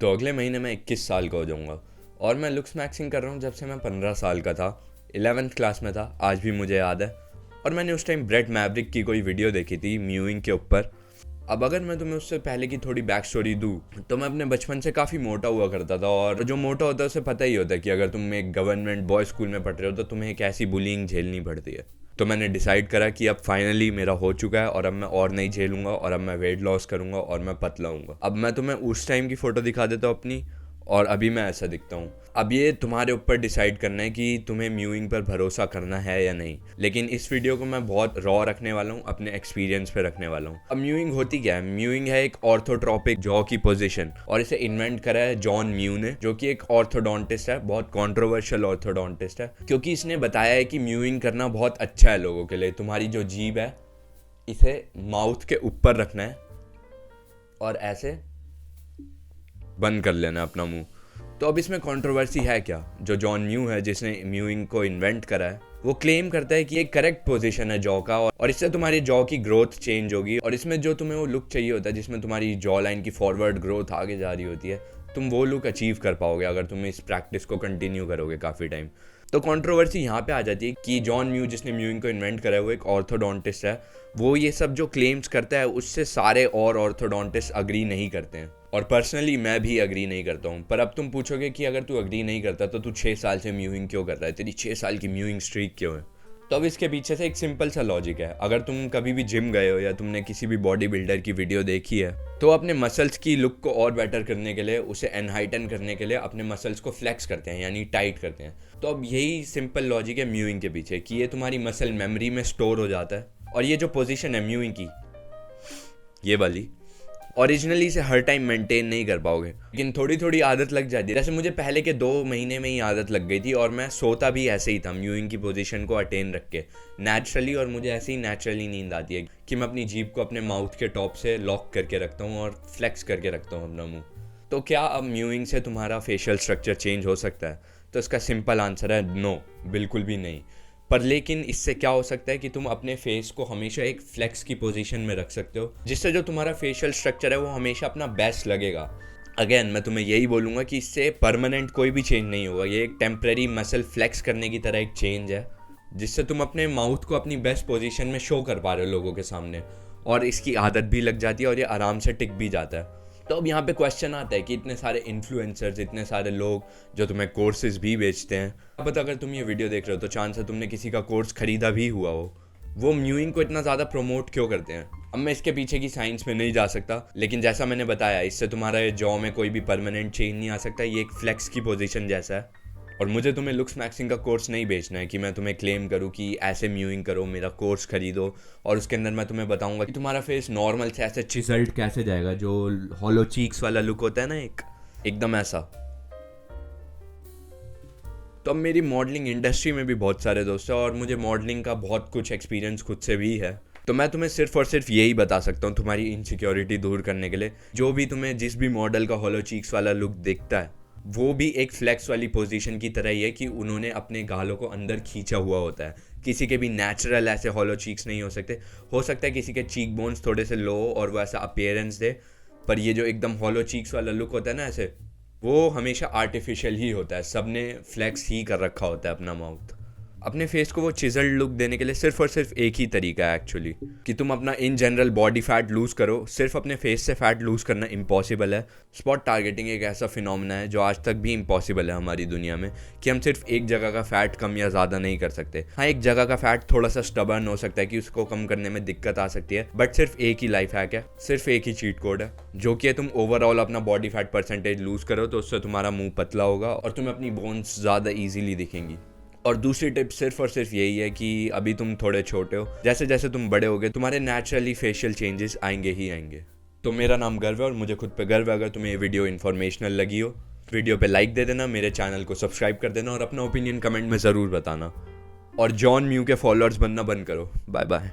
तो अगले महीने मैं 21 साल का हो जाऊंगा और मैं लुक्स मैक्सिंग कर रहा हूँ जब से मैं 15 साल का था। 11th क्लास में था, आज भी मुझे याद है। और मैंने उस टाइम ब्रेट मैवरिक की कोई वीडियो देखी थी म्यूइंग के ऊपर। अब अगर मैं तुम्हें उससे पहले की थोड़ी बैक स्टोरी दूँ तो मैं अपने बचपन से काफ़ी मोटा हुआ करता था, और जो मोटा होता है उसे पता ही होता है कि अगर तुम एक गवर्नमेंट बॉय स्कूल में पढ़ रहे हो तो तुम्हें एक ऐसी बुलिंग झेलनी पड़ती है। तो मैंने डिसाइड करा कि अब फाइनली मेरा हो चुका है और अब मैं और नहीं झेलूंगा और अब मैं वेट लॉस करूंगा और मैं पतला हूँगा। अब मैं तुम्हें उस टाइम की फ़ोटो दिखा देता हूँ अपनी, और अभी मैं ऐसा दिखता हूँ। अब ये तुम्हारे ऊपर डिसाइड करना है कि तुम्हें म्यूइंग पर भरोसा करना है या नहीं, लेकिन इस वीडियो को मैं बहुत रॉ रखने वाला हूँ, अपने एक्सपीरियंस पे रखने वाला हूँ। अब म्यूइंग होती क्या है? म्यूइंग है एक ऑर्थोट्रोपिक जॉ की पोजीशन, और इसे इन्वेंट करा है जॉन म्यू ने, जो कि एक ऑर्थोडोंटिस्ट है, बहुत कॉन्ट्रोवर्शियल ऑर्थोडोंटिस्ट है, क्योंकि इसने बताया है कि म्यूइंग करना बहुत अच्छा है लोगों के लिए। तुम्हारी जो जीभ है इसे माउथ के ऊपर रखना है और ऐसे बंद कर लेना अपना मुंह। तो अब इसमें कंट्रोवर्सी है क्या? जो जॉन म्यू है, जिसने म्यूइंग को इन्वेंट करा है, वो क्लेम करता है कि एक करेक्ट पोजीशन है जॉ का, और इससे तुम्हारी जॉ की ग्रोथ चेंज होगी, और इसमें जो तुम्हें वो लुक चाहिए होता है जिसमें तुम्हारी जॉ लाइन की फॉरवर्ड ग्रोथ आगे जा रही होती है, तुम वो लुक अचीव कर पाओगे अगर तुम इस प्रैक्टिस को कंटिन्यू करोगे काफ़ी टाइम। तो कंट्रोवर्सी यहाँ पे आ जाती है कि जॉन म्यू, जिसने म्यूइंग को इन्वेंट करा है, वो एक ऑर्थोडोंटिस्ट है। वो ये सब जो क्लेम्स करता है उससे सारे और ऑर्थोडोंटिस्ट अग्री नहीं करते हैं, और पर्सनली मैं भी अग्री नहीं करता हूँ। पर अब तुम पूछोगे कि अगर तू अग्री नहीं करता तो तू 6 साल से म्यूइंग क्यों कर रहा है, तेरी 6 साल की म्यूइंग स्ट्रीक क्यों है? तो अब इसके पीछे से एक सिंपल सा लॉजिक है। अगर तुम कभी भी जिम गए हो या तुमने किसी भी बॉडी बिल्डर की वीडियो देखी है, तो अपने मसल्स की लुक को और बेटर करने के लिए, उसे एनहाइटन करने के लिए अपने मसल्स को फ्लेक्स करते हैं, यानी टाइट करते हैं। तो अब यही सिंपल लॉजिक है म्यूइंग के पीछे, कि ये तुम्हारी मसल मेमोरी में स्टोर हो जाता है। और ये जो पोजीशन है म्यूइंग की, ये वाली, ओरिजिनली से हर टाइम मेंटेन नहीं कर पाओगे, लेकिन थोड़ी थोड़ी आदत लग जाती है। जैसे मुझे पहले के 2 महीने में ही आदत लग गई थी, और मैं सोता भी ऐसे ही था म्यूइंग की पोजीशन को अटेन रख के नेचुरली, और मुझे ऐसे ही नेचुरली नींद आती है कि मैं अपनी जीभ को अपने माउथ के टॉप से लॉक करके रखता हूँ और फ्लेक्स करके रखता हूँ अपना मुंह। तो क्या अब म्यूइंग से तुम्हारा फेशियल स्ट्रक्चर चेंज हो सकता है? तो इसका सिंपल आंसर है नो, बिल्कुल भी नहीं। पर लेकिन इससे क्या हो सकता है कि तुम अपने फेस को हमेशा एक फ्लेक्स की पोजीशन में रख सकते हो, जिससे जो तुम्हारा फेशियल स्ट्रक्चर है वो हमेशा अपना बेस्ट लगेगा। अगेन मैं तुम्हें यही बोलूँगा कि इससे परमानेंट कोई भी चेंज नहीं होगा, ये एक टेम्प्रेरी मसल फ्लेक्स करने की तरह एक चेंज है, जिससे तुम अपने माउथ को अपनी बेस्ट पोजीशन में शो कर पा रहे हो लोगों के सामने, और इसकी आदत भी लग जाती है और ये आराम से टिक भी जाता है। तो अब यहाँ पे क्वेश्चन आता है कि इतने सारे इन्फ्लुएंसर्स, इतने सारे लोग जो तुम्हें कोर्सेज भी बेचते हैं, अब अगर तुम ये वीडियो देख रहे हो तो चांस है तुमने किसी का कोर्स खरीदा भी हुआ हो, वो म्यूइंग को इतना ज़्यादा प्रमोट क्यों करते हैं? अब मैं इसके पीछे की साइंस में नहीं जा सकता, लेकिन जैसा मैंने बताया, इससे तुम्हारा जॉ में कोई भी परमानेंट चेंज नहीं आ सकता। ये एक फ्लेक्स की पोजीशन जैसा है। और मुझे तुम्हें लुक्स मैक्सिंग का कोर्स नहीं बेचना है कि मैं तुम्हें क्लेम करूँ कि ऐसे म्यूइंग करो, मेरा कोर्स खरीदो, और उसके अंदर मैं तुम्हें बताऊंगा कि तुम्हारा फेस नॉर्मल से ऐसे चिसल्ट कैसे जाएगा, जो हॉलो चीक्स वाला लुक होता है ना, एकदम ऐसा। तो अब मेरी मॉडलिंग इंडस्ट्री में भी बहुत सारे दोस्त हैं, और मुझे मॉडलिंग का बहुत कुछ एक्सपीरियंस खुद से भी है। तो मैं तुम्हें सिर्फ और सिर्फ यही बता सकता हूँ तुम्हारी इनसिक्योरिटी दूर करने के लिए, जो भी तुम्हें जिस भी मॉडल का हॉलो चीक्स वाला लुक दिखता है, वो भी एक फ्लेक्स वाली पोजीशन की तरह ही है कि उन्होंने अपने गालों को अंदर खींचा हुआ होता है। किसी के भी नेचुरल ऐसे हॉलो चीक्स नहीं हो सकते। हो सकता है किसी के चीक बोन्स थोड़े से लो और वो ऐसा अपीयरेंस दे, पर ये जो एकदम हॉलो चीक्स वाला लुक होता है ना ऐसे, वो हमेशा आर्टिफिशियल ही होता है। सब ने फ्लेक्स ही कर रखा होता है अपना माउथ। अपने फेस को वो चिजल्ड लुक देने के लिए सिर्फ और सिर्फ एक ही तरीका है एक्चुअली, कि तुम अपना in general body fat lose करो। सिर्फ अपने फेस से फैट लूज़ करना इम्पॉसिबल है। स्पॉट टारगेटिंग एक ऐसा फिनोमेना है जो आज तक भी इम्पॉसिबल है हमारी दुनिया में, कि हम सिर्फ एक जगह का फ़ैट कम या ज़्यादा नहीं कर सकते। हाँ, एक जगह का फ़ैट थोड़ा सा स्टबर्न हो सकता है कि उसको कम करने में दिक्कत आ सकती है, बट सिर्फ एक ही लाइफ हैक है, सिर्फ एक ही चीट कोड है, जो कि तुम ओवरऑल अपना बॉडी फैट परसेंटेज लूज़ करो, तो उससे तुम्हारा मुंह पतला होगा और तुम्हें अपनी बोन्स ज़्यादा ईजीली दिखेंगी। और दूसरी टिप सिर्फ और सिर्फ यही है कि अभी तुम थोड़े छोटे हो, जैसे जैसे तुम बड़े होगे तुम्हारे नेचुरली फेशियल चेंजेस आएंगे ही आएंगे। तो मेरा नाम गर्व है और मुझे खुद पे गर्व है। अगर तुम्हें ये वीडियो इन्फॉर्मेशनल लगी हो, वीडियो पे लाइक दे देना, मेरे चैनल को सब्सक्राइब कर देना, और अपना ओपिनियन कमेंट में ज़रूर बताना। और जॉन म्यू के फॉलोअर्स बनना बंद करो। Bye bye.